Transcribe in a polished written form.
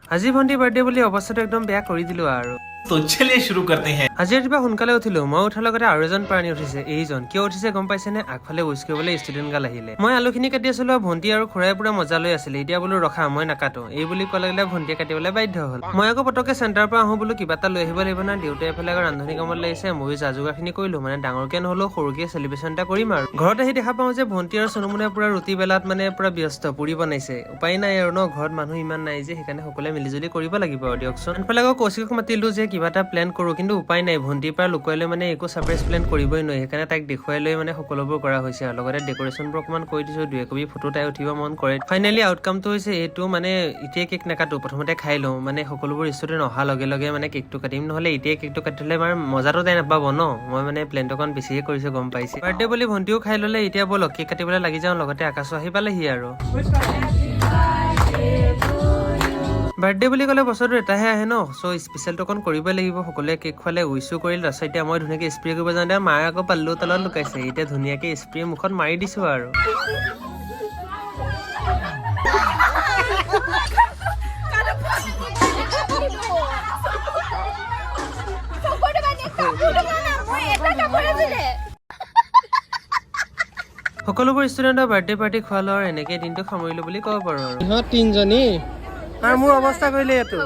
আজি ভন্টি বাৰ্থডে বুলি অৱস্থাটো একদম বেয়া কৰি দিলো আৰু तो चलिए शुरू करते हैं। আজি ৰাতিপুৱা সোনকালে উঠিলো মই উঠাৰ লগতে আৰু এজন প্ৰাণী উঠিছে এইজন কিয় উঠিছে গম পাইছেনে আগফালে উইচ কৰিবলৈ ষ্টুডেণ্ট গাল আহিলে মই আলুখিনি কাটি আছিলো ভন্টি আৰু খুৰাই পুৰা মজা লৈ আছিলে এতিয়া বোলো ৰখা মই নাকাটো এই বুলি ক'লে লাগিলে ভন্টিয়ে কাটিবলৈ বাধ্য হ'ল মই আকৌ পটকে চেণ্টাৰৰ পৰা আহো বোলো কিবা এটা লৈ আহিব লাগিব না দেউতাই এফালে আকৌ ৰান্ধনি কামত লাগিছে ময়ো যা যোগাৰখিনি কৰিলো মানে ডাঙৰকে নহলেও সৰুকে চেলিব্ৰেশ্যন এটা কৰিম আৰু ঘৰত আহি দেখা পাওঁ যে ভন্টি আৰু চনুমুনে পুৰা ৰুটি বেলাত মানে পুৰা ব্যস্ত পুৰি বনাইছে উপায় নাই আৰু ন ঘৰত মানুহ ইমান নাই যে সেইকাৰণে সকলোৱে মিলিজুলি কৰিব লাগিব আৰু দিয়কচোন এফালে আকৌ কৌশিকক মাতিলো যে কিবা এটা প্লেন কৰো কিন্তু উপায় নাই ভন্টিৰ পৰা লুকুৱাই লৈ মানে একো সাৰপ্ৰাইজ প্লেন কৰিবই নোৱাৰি সেইকাৰণে তাইক দেখুৱাই লৈ মানে সকলোবোৰ কৰা হৈছে আৰু লগতে ডেকৰেশ্যনবোৰ অকমান কৰি দিছো দুই একপি ফটো তাই উঠিব মন কৰে ফাইনেলি আউটকামটো হৈছে এইটো মানে এতিয়া কেক নাকাটো প্ৰথমতে খাই লওঁ মানে সকলোবোৰ ষ্টুডেণ্ট অহাৰ লগে লগে মানে কেকটো কাটিম নহলে এতিয়া কেকটো কাটি থলে আমাৰ মজাটো তাই নাপাব ন মই মানে প্লেনটো অকণ বেছিয়ে কৰিছো গম পাইছে বাৰ্থডে বুলি ভন্টিও খাই ললে এতিয়া ব'লক কেক কাটিবলৈ লাগি যাওঁ লগতে আকাশো আহি পালেহি আৰু বাৰ্থডে বুলি ক'লে বছৰটো এটাহে আহে ন চ' স্পেচিয়েলটো অকণ কৰিবই লাগিব সকলোৱে কেক খোৱালে উইচো কৰিল তাৰপিছত এতিয়া মই ধুনীয়াকৈ স্প্ৰে কৰিব যাওঁতে মায়ে আকৌ পাল্লু তলত লুকাইছে এতিয়া ধুনীয়াকৈ স্প্ৰে মুখত মাৰি দিছো আৰু সকলোবোৰ ষ্টুডেণ্টৰ বাৰ্থডে পাৰ্টি খোৱালো আৰু এনেকৈ দিনটো সামৰিলো বুলি ক'ব পাৰো আৰু ইহঁত তিনিজনী আৰু মোৰ অৱস্থা কৰিলে এইটো